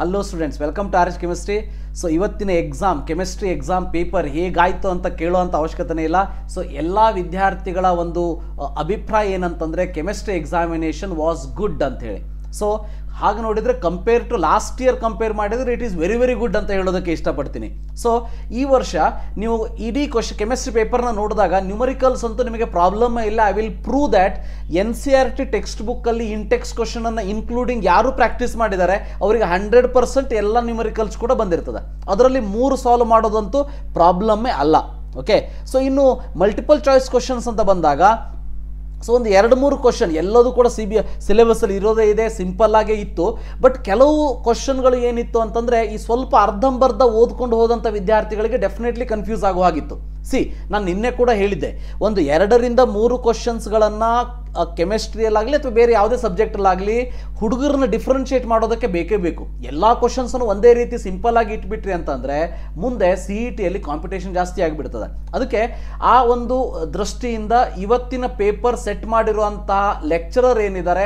Hello students, welcome to RH chemistry. So ಇವತ್ತಿನ exam, chemistry exam paper ಹೇಗಾಯಿತು ಅಂತ ಕೇಳುವಂಥ ಅವಶ್ಯಕತೆ ಇಲ್ಲ. ಸೊ ಎಲ್ಲ ವಿದ್ಯಾರ್ಥಿಗಳ ಒಂದು ಅಭಿಪ್ರಾಯ ಏನಂತಂದರೆ ಕೆಮಿಸ್ಟ್ರಿ ಎಕ್ಸಾಮಿನೇಷನ್ ವಾಸ್ ಗುಡ್ ಅಂತ ಹೇಳಿ. ಸೊ ಹಾಗೆ ನೋಡಿದರೆ compare to last year compare ಮಾಡಿದರೆ it is very very good ಅಂತ ಹೇಳೋದಕ್ಕೆ ಇಷ್ಟಪಡ್ತೀನಿ. ಸೊ ಈ ವರ್ಷ ನೀವು ಇಡೀ ಕೆಮಿಸ್ಟ್ರಿ ಪೇಪರ್ನ ನೋಡಿದಾಗ ನ್ಯೂಮರಿಕಲ್ಸ್ ಅಂತೂ ನಿಮಗೆ ಪ್ರಾಬ್ಲಮ್ ಇಲ್ಲ. I will prove that NCERT text ಬುಕ್ಕಲ್ಲಿ ಇನ್ಟೆಕ್ಸ್ಟ್ ಕ್ವಶನನ್ನು ಇನ್ಕ್ಲೂಡಿಂಗ್ ಯಾರು ಪ್ರಾಕ್ಟೀಸ್ ಮಾಡಿದ್ದಾರೆ ಅವರಿಗೆ 100% ಎಲ್ಲ ನ್ಯೂಮರಿಕಲ್ಸ್ ಕೂಡ ಬಂದಿರ್ತದೆ. ಅದರಲ್ಲಿ 3 ಸಾಲ್ವ್ ಮಾಡೋದಂತೂ ಪ್ರಾಬ್ಲಮ್ಮೇ ಅಲ್ಲ. ಓಕೆ, ಸೊ ಇನ್ನು ಮಲ್ಟಿಪಲ್ ಚಾಯ್ಸ್ ಕ್ವಶನ್ಸ್ ಅಂತ ಬಂದಾಗ ಸೊ ಒಂದು 2-3 ಕ್ವಶನ್ ಎಲ್ಲದೂ ಕೂಡ ಸಿಲೆಬಸ್ಸಲ್ಲಿ ಇರೋದೇ ಇದೆ, ಸಿಂಪಲ್ ಆಗೇ ಇತ್ತು. ಬಟ್ ಕೆಲವು ಕ್ವಶನ್ಗಳು ಏನಿತ್ತು ಅಂತಂದರೆ ಈ ಸ್ವಲ್ಪ ಅರ್ಧಂಬರ್ಧ ಓದ್ಕೊಂಡು ಹೋದಂಥ ವಿದ್ಯಾರ್ಥಿಗಳಿಗೆ ಡೆಫಿನೆಟ್ಲಿ ಕನ್ಫ್ಯೂಸ್ ಆಗೋ ಹಾಗಿತ್ತು. ನಾನು ನಿನ್ನೆ ಕೂಡ ಹೇಳಿದ್ದೆ, ಒಂದು 2-3 ಕ್ವಶನ್ಸ್ಗಳನ್ನು ಕೆಮಿಸ್ಟ್ರಿಯಲ್ಲಾಗಲಿ ಅಥವಾ ಬೇರೆ ಯಾವುದೇ ಸಬ್ಜೆಕ್ಟಲ್ಲಾಗಲಿ ಹುಡುಗರನ್ನ ಡಿಫ್ರೆನ್ಷಿಯೇಟ್ ಮಾಡೋದಕ್ಕೆ ಬೇಕೇ ಬೇಕು. ಎಲ್ಲ ಕ್ವಶನ್ಸನ್ನು ಒಂದೇ ರೀತಿ ಸಿಂಪಲ್ ಆಗಿ ಇಟ್ಬಿಟ್ರಿ ಅಂತಂದರೆ ಮುಂದೆ CETಯಲ್ಲಿ ಕಾಂಪಿಟೇಷನ್ ಜಾಸ್ತಿ ಆಗಿಬಿಡ್ತದೆ. ಅದಕ್ಕೆ ಆ ಒಂದು ದೃಷ್ಟಿಯಿಂದ ಇವತ್ತಿನ ಪೇಪರ್ ಸೆಟ್ ಮಾಡಿರುವಂತಹ ಲೆಕ್ಚರರ್ ಏನಿದ್ದಾರೆ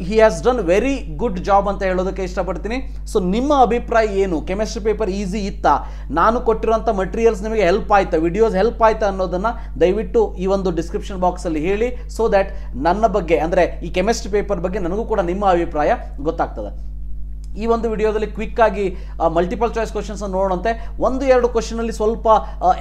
he has done very good job ಅಂತ ಹೇಳೋದಕ್ಕೆ ಇಷ್ಟಪಡ್ತೀನಿ. ಸೊ ನಿಮ್ಮ ಅಭಿಪ್ರಾಯ ಏನು? ಕೆಮಿಸ್ಟ್ರಿ ಪೇಪರ್ ಈಸಿ ಇತ್ತಾ? ನಾನು ಕೊಟ್ಟಿರುವಂಥ ಮಟೀರಿಯಲ್ಸ್ ನಿಮಗೆ ಹೆಲ್ಪ್ ಆಯ್ತಾ, ವಿಡಿಯೋಸ್ ಹೆಲ್ಪ್ ಆಯ್ತಾ ಅನ್ನೋದನ್ನು ದಯವಿಟ್ಟು ಈ ಒಂದು ಡಿಸ್ಕ್ರಿಪ್ಷನ್ ಬಾಕ್ಸಲ್ಲಿ ಹೇಳಿ. ಸೊ ದ್ಯಾಟ್ ನನ್ನ ಬಗ್ಗೆ ಅಂದರೆ ಈ ಕೆಮಿಸ್ಟ್ರಿ ಪೇಪರ್ ಬಗ್ಗೆ ನನಗೂ ಕೂಡ ನಿಮ್ಮ ಅಭಿಪ್ರಾಯ ಗೊತ್ತಾಗ್ತದೆ. ಈ ಒಂದು ವಿಡಿಯೋದಲ್ಲಿ ಕ್ವಿಕ್ ಆಗಿ ಮಲ್ಟಿಪಲ್ ಚಾಯ್ಸ್ ಕ್ವಶನ್ಸ್ ನೋಡೋಣಂತೆ. 1-2 ಕ್ವಶನಲ್ಲಿ ಸ್ವಲ್ಪ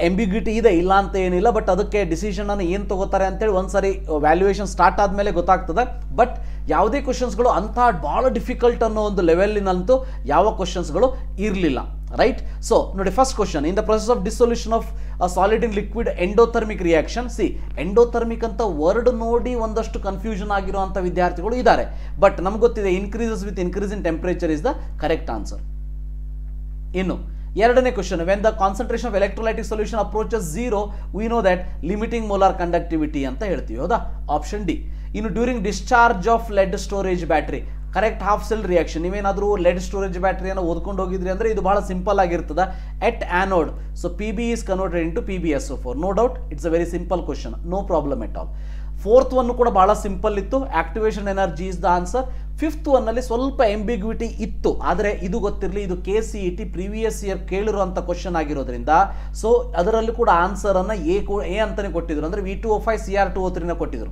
ಎಂಬಿಗ್ಯೂಟಿ ಇದೆ, ಇಲ್ಲ ಅಂತ ಏನಿಲ್ಲ. ಬಟ್ ಅದಕ್ಕೆ ಡಿಸಿಷನ್ ಅನ್ನು ಏನು ತಗೋತಾರೆ ಅಂತೇಳಿ ಒಂದ್ಸರಿ ವ್ಯಾಲ್ಯೂಯೇಷನ್ ಸ್ಟಾರ್ಟ್ ಆದಮೇಲೆ ಗೊತ್ತಾಗ್ತದೆ. ಬಟ್ ಯಾವುದೇ ಕ್ವಶನ್ಸ್ಗಳು ಅಂಥ ಭಾಳ ಡಿಫಿಕಲ್ಟ್ ಅನ್ನೋ ಒಂದು ಲೆವೆಲಿನಂತೂ ಯಾವ ಕ್ವಶನ್ಸ್ಗಳು ಇರಲಿಲ್ಲ. ರೈಟ್. ಸೊ ನೋಡಿ, first question, in the process of dissolution of solid in liquid endothermic reaction. Endothermic ಅಂತ ವರ್ಡ್ ನೋಡಿ ಒಂದಷ್ಟು ಕನ್ಫ್ಯೂಷನ್ ಆಗಿರುವಂಥ ವಿದ್ಯಾರ್ಥಿಗಳು ಇದ್ದಾರೆ. ಬಟ್ ನಮ್ಗೆ ಗೊತ್ತಿದೆ increases with increase in temperature is the correct answer. ಇನ್ನು ಎರಡನೇ question, when the concentration of electrolytic solution approaches 0 we know that limiting molar conductivity ಅಂತ ಹೇಳ್ತೀವಿ. ಹೌದಾ? Option D. ಇನ್ನು during discharge of lead storage battery, correct half cell reaction. ನೀವೇನಾದರೂ lead storage ಬ್ಯಾಟ್ರಿಯನ್ನು ಓದ್ಕೊಂಡು ಹೋಗಿದ್ರಿ ಅಂದರೆ ಇದು ಬಹಳ ಸಿಂಪಲ್ ಆಗಿರ್ತದೆ. At anode, so PB is converted into PbSO4. No doubt, it's a very simple question, no problem at all. 4th one ಕೂಡ ಬಹಳ ಸಿಂಪಲ್ ಇತ್ತು, activation energy is the answer. 5th ಒನ್ನಲ್ಲಿ ಸ್ವಲ್ಪ ಎಂಬಿಗ್ವಿಟಿ ಇತ್ತು, ಆದರೆ ಇದು ಗೊತ್ತಿರಲಿ, ಇದು KCET ಪ್ರೀವಿಯಸ್ ಇಯರ್ ಕೇಳಿರುವಂಥ ಕ್ವಶನ್ ಆಗಿರೋದ್ರಿಂದ ಸೊ ಅದರಲ್ಲಿ ಕೂಡ ಆನ್ಸರನ್ನು ಎ ಅಂತಲೇ ಕೊಟ್ಟಿದ್ರು. ಅಂದರೆ V2O5 Cr2O3ನ ಕೊಟ್ಟಿದ್ರು.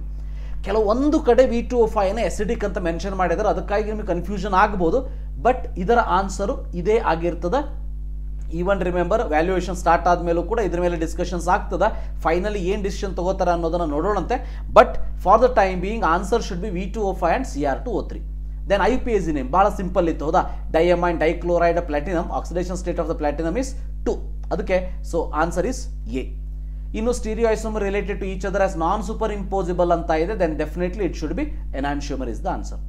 ಕೆಲವೊಂದು ಕಡೆ V2O5ನ ಎಸಿಡಿಕ್ ಅಂತ ಮೆನ್ಷನ್ ಮಾಡಿದ್ದಾರೆ, ಅದಕ್ಕಾಗಿ ನಿಮಗೆ ಕನ್ಫ್ಯೂಷನ್ ಆಗ್ಬೋದು. ಬಟ್ ಇದರ ಆನ್ಸರು ಇದೇ ಆಗಿರ್ತದೆ. ಈವನ್ ರಿಮೆಂಬರ್, ವ್ಯಾಲ್ಯೂಯೇಷನ್ ಸ್ಟಾರ್ಟ್ ಆದಮೇಲೂ ಕೂಡ ಇದ್ರ ಮೇಲೆ ಡಿಸ್ಕಷನ್ಸ್ ಆಗ್ತದೆ. ಫೈನಲಿ ಏನು ಡಿಸಿಷನ್ ತಗೋತಾರೆ ಅನ್ನೋದನ್ನು ನೋಡೋಣಂತೆ. But for the time being answer should be V2O5 and Cr2O3. Then IPAC name ಭಾಳ ಸಿಂಪಲ್ ಇತ್ತು. ಹೌದಾ? Diamine dichloride platinum, oxidation state of the platinum is 2. ಅದಕ್ಕೆ ಸೊ ಆನ್ಸರ್ ಇಸ್ ಎ. ಇನ್ನು stereo isomer related to each other as non super imposable ಅಂತ ಇದೆ, then definitely it should be enantiomer is the answer.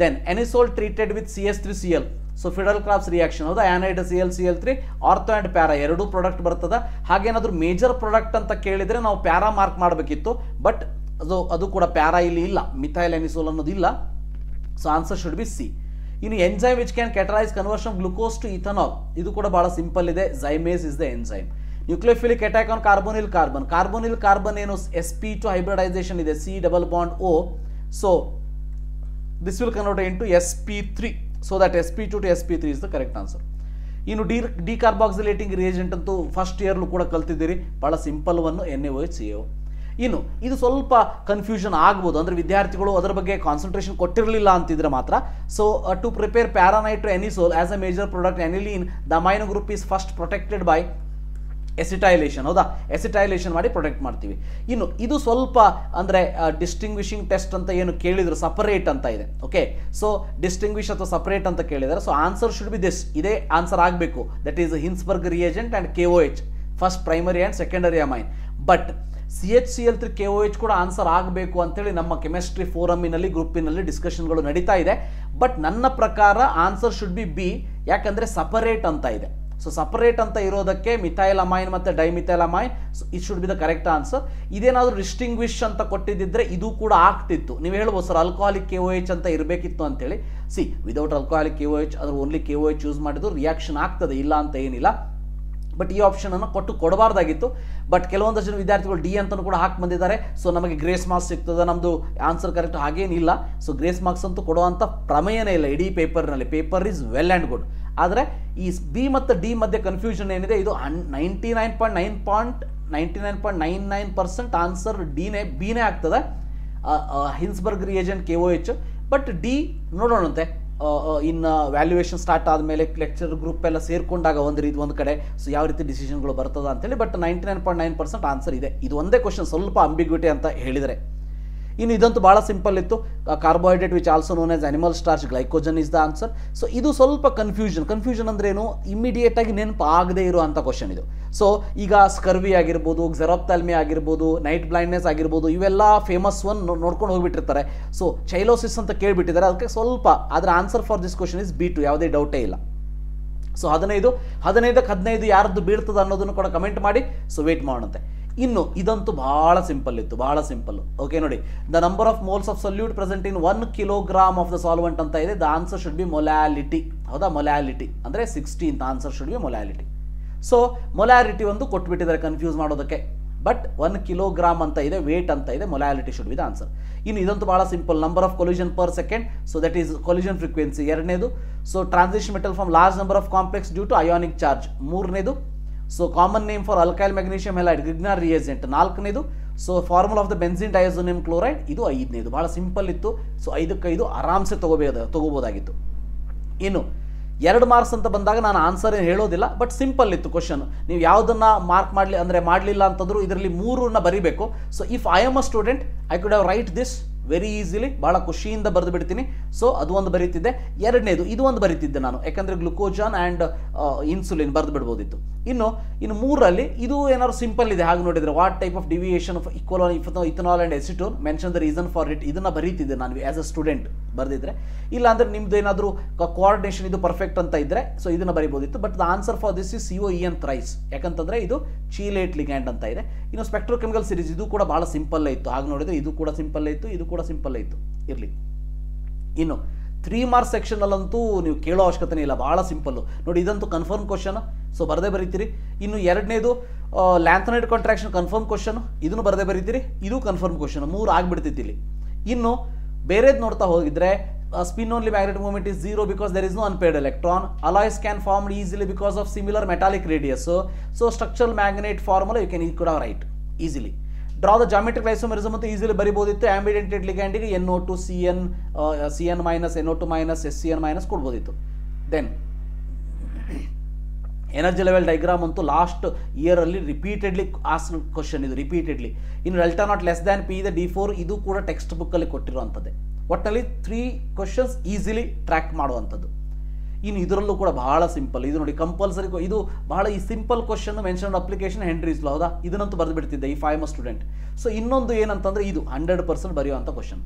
Then anisole treated with CH3Cl, so Friedel Crafts reaction. ಹೌದಾ? ಆ್ಯನೈಡ್ ClCl3, ortho and para ಎರಡೂ product ಬರ್ತದೆ. ಹಾಗೇನಾದರೂ major product ಅಂತ ಕೇಳಿದರೆ ನಾವು para mark ಮಾಡಬೇಕಿತ್ತು. But ಅದು ಕೂಡ ಪ್ಯಾರಾ ಇಲ್ಲಿ ಇಲ್ಲ, ಮಿಥೈಲ್ ಎನಿಸೋಲ್ ಅನ್ನೋದು ಇಲ್ಲ. So answer should be C. ಇನ್ನು enzyme which can catalyse conversion glucose to ethanol, ಇದು ಕೂಡ ಬಹಳ ಸಿಂಪಲ್ ಇದೆ, zymase is the enzyme. Nucleophilic attack on carbonyl carbon, carbonyl carbon ಏನು sp2 ಹೈಬ್ರಿಡೈಸೇಷನ್ ಇದೆ, C double bond O. So this will convert into sp3, so that sp2 to sp3 is the correct answer. ಇನ್ನು decarboxylating reagent ಅಂತೂ first ಇಯರ್ಲು ಕೂಡ ಕಲ್ತಿದ್ದೀರಿ, ಭಾಳ simple one NaOH. ಇನ್ನು ಇದು ಸ್ವಲ್ಪ confusion ಆಗ್ಬೋದು, ಅಂದರೆ ವಿದ್ಯಾರ್ಥಿಗಳು ಅದರ ಬಗ್ಗೆ ಕಾನ್ಸಂಟ್ರೇಷನ್ ಕೊಟ್ಟಿರಲಿಲ್ಲ ಅಂತಿದ್ರೆ ಮಾತ್ರ. So to prepare para nitro anisole as a major product aniline, the amino group is first protected by acetylation. ಹೌದಾ? ಎಸಿಟೈಲೇಷನ್ ಮಾಡಿ ಪ್ರೊಟೆಕ್ಟ್ ಮಾಡ್ತೀವಿ. ಇನ್ನು ಇದು ಸ್ವಲ್ಪ ಅಂದರೆ ಡಿಸ್ಟಿಂಗ್ವಿಷಿಂಗ್ ಟೆಸ್ಟ್ ಅಂತ ಏನು ಕೇಳಿದ್ರು, ಸಪರೇಟ್ ಅಂತ ಇದೆ. ಓಕೆ, ಸೊ ಡಿಸ್ಟಿಂಗ್ವಿಶ್ ಅಥವಾ ಸಪರೇಟ್ ಅಂತ ಕೇಳಿದ್ದಾರೆ. So answer should B this, ಇದೇ ಆನ್ಸರ್ ಆಗಬೇಕು. That is Hinsberg reagent and KOH, first primary and secondary amine. But CHCl3 KOH ಕೂಡ ಆನ್ಸರ್ ಆಗಬೇಕು ಅಂತೇಳಿ ನಮ್ಮ ಕೆಮಿಸ್ಟ್ರಿ ಫೋರಮಿನಲ್ಲಿ ಗ್ರೂಪಿನಲ್ಲಿ ಡಿಸ್ಕಷನ್ಗಳು ನಡೀತಾ ಇದೆ. ಬಟ್ ನನ್ನ ಪ್ರಕಾರ ಆನ್ಸರ್ ಶುಡ್ ಬಿ ಬಿ, ಯಾಕಂದರೆ ಸಪರೇಟ್ ಅಂತ ಇದೆ. ಸೊ ಸಪರೇಟ್ ಅಂತ ಇರೋದಕ್ಕೆ ಮಿಥೈಲ್ ಅಮೈನ್ ಮತ್ತು dimethyl amine, so it should be the correct answer. ಇದೇನಾದರೂ ಡಿಸ್ಟಿಂಗ್ವಿಶ್ ಅಂತ ಕೊಟ್ಟಿದ್ದಿದ್ರೆ ಇದು ಕೂಡ ಆಗ್ತಿತ್ತು. ನೀವು ಹೇಳ್ಬೋದು ಸರ್ ಆಲ್ಕೋಹಾಲಿಕ್ KOH ಅಂತ ಇರಬೇಕಿತ್ತು ಅಂತೇಳಿ. ವಿದೌಟ್ ಆಲ್ಕೋಹಾಲಿಕ್ KOH ಅದ್ರ ಓನ್ಲಿ KOH ಯೂಸ್ ಮಾಡಿದ್ರು ರಿಯಾಕ್ಷನ್ ಆಗ್ತದೆ, ಇಲ್ಲ ಅಂತ ಏನಿಲ್ಲ. ಬಟ್ ಈ ಆಪ್ಷನನ್ನು ಕೊಡಬಾರ್ದಾಗಿತ್ತು. ಬಟ್ ಕೆಲವೊಂದಷ್ಟು ಜನ ವಿದ್ಯಾರ್ಥಿಗಳು ಡಿ ಅಂತಲೂ ಕೂಡ ಹಾಕಿ ಬಂದಿದ್ದಾರೆ. ಸೊ ನಮಗೆ ಗ್ರೇಸ್ ಮಾರ್ಕ್ಸ್ ಸಿಗ್ತದೆ, ನಮ್ಮದು ಆನ್ಸರ್ ಕರೆಕ್ಟ್ ಹಾಗೇನಿಲ್ಲ. ಸೊ ಗ್ರೇಸ್ ಮಾರ್ಕ್ಸ್ ಅಂತೂ ಕೊಡುವಂಥ ಪ್ರಮೇಯನೇ ಇಲ್ಲ ಇಡೀ ಪೇಪರ್ನಲ್ಲಿ. Paper is well and good. ಆದರೆ ಈ ಬಿ ಮತ್ತು ಡಿ ಮಧ್ಯೆ ಕನ್ಫ್ಯೂಷನ್ ಏನಿದೆ, ಇದು 99.99% ಆನ್ಸರ್ ಬಿನೇ ಆಗ್ತದೆ, Hinsberg reagent KOH. But D ನೋಡೋಣಂತೆ, ಇನ್ನು ವ್ಯಾಲ್ಯೂಯೇಷನ್ ಸ್ಟಾರ್ಟ್ ಆದಮೇಲೆ ಲೆಕ್ಚರ್ ಗ್ರೂಪ್ ಎಲ್ಲ ಸೇರಿಕೊಂಡಾಗ ಒಂದು ಕಡೆ ಸೊ ಯಾವ ರೀತಿ ಡಿಸಿಷನ್ಗಳು ಬರ್ತದ ಅಂತೇಳಿ. ಬಟ್ 99.9% ಆನ್ಸರ್ ಇದೆ. ಇದು ಒಂದೇ ಕ್ವಶನ್ ಸ್ವಲ್ಪ ಅಂಬಿಗ್ವಿಟಿ ಅಂತ ಹೇಳಿದರೆ. ಇನ್ನು ಇದಂತೂ ಭಾಳ ಸಿಂಪಲ್ ಇತ್ತು. Carbohydrate which also known as animal starch glycogen is the answer. So ಇದು ಸ್ವಲ್ಪ ಕನ್ಫ್ಯೂಷನ್ ಅಂದ್ರೆ ಏನು, ಇಮಿಡಿಯೇಟ್ ಆಗಿ ನೆನಪು ಆಗದೆ ಇರುವಂಥ ಕ್ವಶನ್ ಇದು. ಸೊ ಈಗ ಸ್ಕರ್ವಿ ಆಗಿರ್ಬೋದು, ಕ್ಸೆರಾಪ್ಥಾಲ್ಮಿ ಆಗಿರ್ಬೋದು, ನೈಟ್ ಬ್ಲೈಂಡ್ನೆಸ್ ಆಗಿರ್ಬೋದು, ಇವೆಲ್ಲ ಫೇಮಸ್ ಒನ್ ನೋಡ್ಕೊಂಡು ಹೋಗ್ಬಿಟ್ಟಿರ್ತಾರೆ. ಸೊ ಚೈಲೋಸಿಸ್ ಅಂತ ಕೇಳಿಬಿಟ್ಟಿದ್ದಾರೆ, ಅದಕ್ಕೆ ಸ್ವಲ್ಪ ಅದರ answer for this question is B2, ಯಾವುದೇ ಡೌಟೇ ಇಲ್ಲ. ಸೊ 15 ಯಾರದ್ದು ಬೀಳ್ತದೆ ಅನ್ನೋದನ್ನು ಕೂಡ ಕಮೆಂಟ್ ಮಾಡಿ. ಸೊ ವೇಟ್ ಮಾಡೋಣಂತೆ. ಇನ್ನು ಇದಂತೂ ಭಾಳ ಸಿಂಪಲ್ ಇತ್ತು, ಭಾಳ ಸಿಂಪಲ್. ಓಕೆ ನೋಡಿ, the number of moles of solute present in 1 kilogram of the solvent ಅಂತ ಇದೆ. The answer should be molality. ಹೌದಾ, ಮೊಲಾಲಿಟಿ ಅಂದರೆ 16th answer should be molality. So molality ಒಂದು ಕೊಟ್ಬಿಟ್ಟಿದ್ದಾರೆ ಕನ್ಫ್ಯೂಸ್ ಮಾಡೋದಕ್ಕೆ. ಬಟ್ 1 ಕಿಲೋಗ್ರಾಮ್ ಅಂತ ಇದೆ, ವೇಟ್ ಅಂತ ಇದೆ, molality should be the answer. ಇನ್ನು ಇದಂತೂ ಭಾಳ simple. Number of collusion per second, so that is collision frequency. ಎರಡನೇದು, so transition metal from large number of complex due to ionic charge. ಮೂರನೇದು, so common name for alkyl magnesium halide Grignard reagent. ನಾಲ್ಕನೇದು, so formula of the benzene diazonium chloride. ಇದು 5ನೇದು. ಭಾಳ simple ಇತ್ತು. So 5ಕ್ಕೆ ಆರಾಮ್ಸೆ ತಗೋಬೋದಾಗಿತ್ತು. ಇನ್ನು 2 marks ಅಂತ ಬಂದಾಗ ನಾನು ಆನ್ಸರ್ ಏನು ಹೇಳೋದಿಲ್ಲ, ಬಟ್ ಸಿಂಪಲ್ ಇತ್ತು ಕ್ವಶನ್. ನೀವು ಯಾವುದನ್ನು ಮಾರ್ಕ್ ಮಾಡಲಿಲ್ಲ ಅಂತಂದ್ರೂ ಇದರಲ್ಲಿ 3 ಬರೀಬೇಕು. So if I am a student I could have write this very easily, ಭಾಳ ಖುಷಿಯಿಂದ ಬರೆದು ಬಿಡ್ತೀನಿ. ಸೊ ಅದು ಒಂದು ಬರೀತಿದ್ದೆ. ಎರಡನೇದು ಇದು ಒಂದು ಬರೀತಿದ್ದೆ ನಾನು, ಯಾಕಂದರೆ ಗ್ಲುಕೋಜಾನ್ ಆ್ಯಂಡ್ ಇನ್ಸುಲಿನ್ ಬರೆದು ಬಿಡ್ಬೋದಿತ್ತು. ಇನ್ನು 3ರಲ್ಲಿ ಇದು ಏನಾದ್ರು ಸಿಂಪಲ್ ಇದೆ ಹಾಗೆ ನೋಡಿದರೆ, what type of deviation of ethanol and ಎಸಿಟೋನ್ mention the reason for it. ಇದನ್ನು ಬರೀತಿದ್ದೆ ನಾನು ಆ್ಯಸ್ ಅ ಸ್ಟೂಡೆಂಟ್ ಬರೆದಿದ್ರೆ. ಇಲ್ಲ ಅಂದರೆ ನಿಮ್ದು ಏನಾದರೂ ಕೋಆರ್ಡಿನೇಷನ್ ಇದು ಪರ್ಫೆಕ್ಟ್ ಅಂತ ಇದ್ದರೆ ಸೊ ಇದನ್ನು ಬರೀಬೋದಿತ್ತು. But the answer for this is COEN thrice, ಯಾಕಂತಂದರೆ ಇದು ಚೀಲೇಟ್ ಲಿಗ್ಯಾಂಡ್ ಅಂತ ಇದೆ. ಇನ್ನು ಸ್ಪೆಕ್ಟ್ರೋಕೆಮಿಕಲ್ ಸೀರೀಸ್ ಇದು ಕೂಡ ಭಾಳ ಸಿಂಪಲ್ಲೇ ಇತ್ತು. ಹಾಗೆ ನೋಡಿದರೆ ಇದು ಕೂಡ ಸಿಂಪಲ್ಲೇ ಇತ್ತು, ಇದು ಕೂಡ ಸಿಂಪಲ್ಲೇ ಇತ್ತು. ಇರಲಿ. ಇನ್ನು 3 ಮಾರ್ಕ್ಸ್ ಸೆಕ್ಷನಲ್ಲಂತೂ ನೀವು ಕೇಳೋ ಅವಶ್ಯಕತೆ ಇಲ್ಲ, ಭಾಳ ಸಿಂಪಲ್ಲು ನೋಡಿ. ಇದಂತೂ ಕನ್ಫರ್ಮ್ ಕ್ವಶನ್, ಸೊ ಬರದೇ ಬರೀತೀರಿ. ಇನ್ನು ಎರಡನೇದು ಲ್ಯಾಂಥನೈಡ್ ಕಾಂಟ್ರಾಕ್ಷನ್ ಕನ್ಫರ್ಮ್ ಕ್ವಶನ್, ಇದನ್ನು ಬರದೇ ಬರೀತೀರಿ. ಇದು ಕನ್ಫರ್ಮ್ ಕ್ವಶನ್, 3 ಆಗಿಬಿಡ್ತೈತಿ ಇಲ್ಲಿ. ಇನ್ನು ಬೇರೆದು ನೋಡ್ತಾ ಹೋಗಿದ್ರೆ, spin only magnetic moment is 0 because there is no unpaired electron. Alloys can formed easily because of similar metallic radius. So structural magnet formula you could have write easily. Draw the geometric isomerism ಅಂತ easily ಬರಿಬೋದಿತ್ತು. Ambidentate ಲಿಗ್ಯಾಂಡಿಗೆ NO2 CN CN minus NO2 minus SCN minus ಕೊಡ್ಬೋದಿತ್ತು. Then energy level diagram ಅಂತೂ last ಇಯರಲ್ಲಿ repeatedly ask question ಇದು, repeatedly. ಇನ್ನು delta not less than P ಇದೆ D4, ಇದು ಕೂಡ ಟೆಕ್ಸ್ಟ್ ಬುಕ್ಕಲ್ಲಿ ಕೊಟ್ಟಿರುವಂಥದ್ದೇ. ಒಟ್ಟಲ್ಲಿ 3 ಕ್ವಶನ್ಸ್ ಈಸಿಲಿ ಟ್ರ್ಯಾಕ್ ಮಾಡುವಂಥದ್ದು. ಇನ್ನು ಇದರಲ್ಲೂ ಕೂಡ ಬಹಳ ಸಿಂಪಲ್. ಇದು ನೋಡಿ ಕಂಪಲ್ಸರಿ, ಇದು ಬಹಳ ಈ simple question mention application Henry's ಲಾ. ಹೌದಾ, ಇದನ್ನಂತೂ ಬರೆದು ಬಿಡ್ತಿದ್ದೆ ಈ 5 ಸ್ಟೂಡೆಂಟ್. ಸೊ ಇನ್ನೊಂದು ಏನಂತಂದರೆ ಇದು 100% ಬರೆಯುವಂಥ ಕ್ವಶನ್,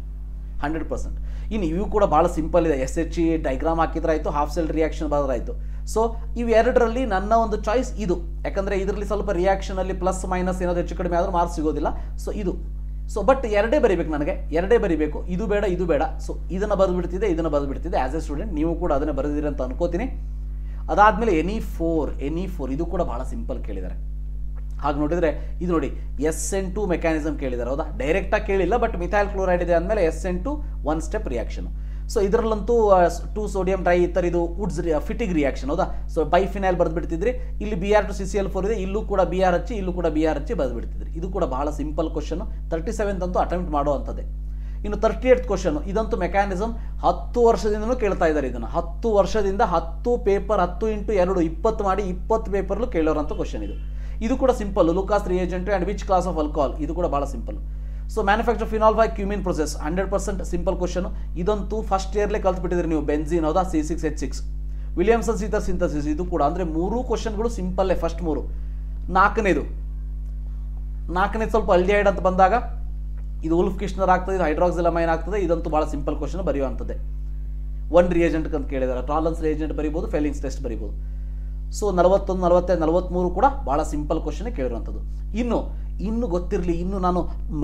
100%. ಇನ್ನು ಇವು ಕೂಡ ಭಾಳ ಸಿಂಪಲ್ ಇದೆ. SHE ಡೈಗ್ರಾಮ್ ಹಾಕಿದ್ರೆ ಆಯಿತು, ಹಾಫ್ ಸೆಲ್ ರಿಯಾಕ್ಷನ್ ಬರೋದಾಯಿತು. ಸೊ ಇವೆರಡರಲ್ಲಿ ನನ್ನ ಒಂದು ಚಾಯ್ಸ್ ಇದು, ಯಾಕಂದರೆ ಇದರಲ್ಲಿ ಸ್ವಲ್ಪ ರಿಯಾಕ್ಷನಲ್ಲಿ ಪ್ಲಸ್ ಮೈನಸ್ ಏನಾದರೂ ಹೆಚ್ಚು ಕಡಿಮೆ ಆದರೂ ಮಾರ್ಕ್ಸ್ ಸಿಗೋದಿಲ್ಲ. ಸೊ ಇದು ಬಟ್ ಎರಡೇ ಬರೀಬೇಕು, ನನಗೆ ಎರಡೇ ಬರೀಬೇಕು, ಇದು ಬೇಡ ಇದು ಬೇಡ. ಸೊ ಇದನ್ನು ಬರೆದು ಬಿಡ್ತಿದ್ದೆ, ಇದನ್ನು ಬರೆದು ಬಿಡ್ತಿದ್ದೆ. ಆ್ಯಸ್ ಎ ಸ್ಟೂಡೆಂಟ್ ನೀವು ಕೂಡ ಅದನ್ನು ಬರೆದಿರಿ ಅಂತ ಅನ್ಕೋತೀನಿ. ಅದಾದಮೇಲೆ ಎನಿ ಫೋರ್ ಇದು ಕೂಡ ಭಾಳ ಸಿಂಪಲ್ ಕೇಳಿದ್ದಾರೆ. ಹಾಗೆ ನೋಡಿದರೆ ಇದು ನೋಡಿ SN2 ಮೆಕ್ಯಾನಿಸಮ್ ಕೇಳಿದ್ದಾರೆ. ಹೌದಾ, ಡೈರೆಕ್ಟಾಗಿ ಕೇಳಿಲ್ಲ, ಬಟ್ ಮಿಥೈಲ್ ಕ್ಲೋರೈಡ್ ಇದೆ ಅಂದಮೇಲೆ SN2 1 ಸ್ಟೆಪ್ ರಿಯಾಕ್ಷನ್. ಸೊ ಇದರಲ್ಲಂತೂ 2 ಸೋಡಿಯಂ ಟ್ರೈ ಈಥರ್, ಇದು ವುಡ್ಸ್ ಫಿಟಿಗ್ ರಿಯಾಕ್ಷನ್. ಹೌದಾ, ಸೊ ಬೈಫಿನೈಲ್ ಬರೆದು ಬಿಡ್ತಿದ್ರಿ. ಇಲ್ಲಿ Br2 CCl4 ಇದೆ, ಇಲ್ಲೂ ಕೂಡ Br ಹಚ್ಚಿ, ಇಲ್ಲೂ ಕೂಡ Br ಹಚ್ಚಿ ಬರೆದು ಬಿಡ್ತಿದ್ರಿ. ಇದು ಕೂಡ ಬಹಳ ಸಿಂಪಲ್ ಕ್ವಶನ್. 37th ಅಂತೂ ಅಟೆಂಪ್ಟ್ ಮಾಡುವಂಥದ್ದೇ. ಇನ್ನು 38th ಕ್ವಶನ್, ಇದಂತೂ ಮೆಕ್ಯಾನಿಸಮ್ 10 ವರ್ಷದಿಂದನೂ ಕೇಳ್ತಾ ಇದ್ದಾರೆ ಇದನ್ನು. 10 ವರ್ಷದಿಂದ 10 ಪೇಪರ್ 10 × 2 20 ಮಾಡಿ 20 ಪೇಪರ್ಲು ಕೇಳೋರಂಥ ಕ್ವಶನ್ ಇದು. ಇದು ಕೂಡ simple. Lucas reagent and which class of alcohol, ಇದು ಕೂಡ ಭಾಳ simple. So manufacture phenol by cumene process 100% simple question. ಇದಂತೂ ಫಸ್ಟ್ ಇಯರ್ಲೇ ಕಲ್ತ್ಬಿಟ್ಟಿದ್ರಿ ನೀವು. ಬೆನ್ಝೀನ್, ಹೌದಾ, C6H6. ವಿಲಿಯಮ್ಸನ್ ಸೀತರ್ ಸಿಂಥಸಿಸ್, ಇದು ಕೂಡ ಅಂದರೆ 3 ಕ್ವಶನ್ಗಳು ಸಿಂಪಲ್ಲೇ, ಫಸ್ಟ್ 3. ನಾಲ್ಕನೇದು ಸ್ವಲ್ಪ ಅಲ್ಡಿಹೈಡ್ ಅಂತ ಬಂದಾಗ ಇದು ಉಲ್ಫ್ ಕಿಶ್ನರ್ ಆಗ್ತದೆ, ಇದು ಹೈಡ್ರಾಕ್ಸಿಲಮೈನ್ ಆಗ್ತದೆ. ಇದಂತೂ ಭಾಳ ಸಿಂಪಲ್ ಕ್ವಶನ್ ಬರೆಯುವಂಥದ್ದೇ. 1 ರಿಯೇಜೆಂಟ್ ಅಂತ ಕೇಳಿದ್ದಾರೆ. ಟಾಲನ್ಸ್ ರಿಯೇಜೆಂಟ್ ಬರಿಬೋದು, ಫೆಲಿಂಗ್ಸ್ ಟೆಸ್ಟ್ ಬರಿಬೋದು. ಸೊ 41, 45, 43 ಕೂಡ ಭಾಳ ಸಿಂಪಲ್ ಕ್ವಶನ್ ಕೇಳಿರುವಂಥದ್ದು. ಇನ್ನು ಗೊತ್ತಿರಲಿ, ಇನ್ನು ನಾನು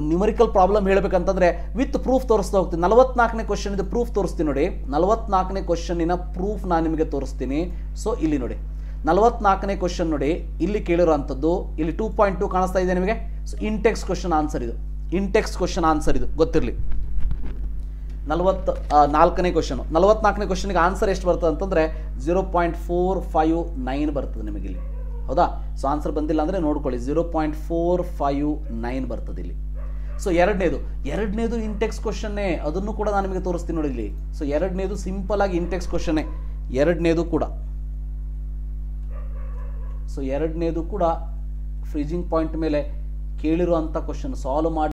ನ್ಯೂಮರಿಕಲ್ ಪ್ರಾಬ್ಲಮ್ ಹೇಳಬೇಕಂತಂದರೆ ವಿತ್ ಪ್ರೂಫ್ ತೋರಿಸ್ತಾ ಹೋಗ್ತೀನಿ. 44ನೇ ಕ್ವಶನ್ ಇದು ಪ್ರೂಫ್ ತೋರಿಸ್ತೀನಿ ನೋಡಿ. 44ನೇ ಕ್ವಶನ್ನಿನ ಪ್ರೂಫ್ ನಾನು ನಿಮಗೆ ತೋರಿಸ್ತೀನಿ. ಸೊ ಇಲ್ಲಿ ನೋಡಿ 44ನೇ ಕ್ವಶನ್ ನೋಡಿ, ಇಲ್ಲಿ ಕೇಳಿರುವಂಥದ್ದು ಇಲ್ಲಿ 2.2 ಕಾಣಿಸ್ತಾ ಇದೆ ನಿಮಗೆ. ಸೊ ಇಂಟೆಕ್ಸ್ ಕ್ವಶನ್ ಆನ್ಸರ್ ಇದು, ಇಂಟೆಕ್ಸ್ ಕ್ವಶನ್ ಆನ್ಸರ್ ಇದು ಗೊತ್ತಿರಲಿ. 44ನೇ ಕ್ವಶನ್. 44ನೇ ಕ್ವಶನ್ಗೆ ಆನ್ಸರ್ ಎಷ್ಟು ಬರ್ತದೆ ಅಂತಂದರೆ 0.459 ಬರ್ತದೆ ನಿಮಗಿಲ್ಲಿ, ಹೌದಾ? ಸೊ ಆನ್ಸರ್ ಬಂದಿಲ್ಲ ಅಂದರೆ ನೋಡ್ಕೊಳ್ಳಿ, 0.459 ಬರ್ತದೆ ಇಲ್ಲಿ. ಸೊ ಎರಡನೇದು ಇಂಟೆಕ್ಸ್ ಕ್ವಶನ್ನೇ, ಅದನ್ನು ಕೂಡ ನಾನು ನಿಮಗೆ ತೋರಿಸ್ತೀನಿ ನೋಡಿ ಇಲ್ಲಿ. ಸೊ ಎರಡನೇದು ಸಿಂಪಲ್ ಆಗಿ ಇಂಟೆಕ್ಸ್ ಕ್ವಶನ್ನೇ, ಎರಡನೇದು ಕೂಡ. ಸೊ ಎರಡನೇದು ಕೂಡ ಫ್ರೀಜಿಂಗ್ ಪಾಯಿಂಟ್ ಮೇಲೆ ಕೇಳಿರುವಂಥ ಕ್ವಶನ್ ಸಾಲ್ವ್ ಮಾಡಿ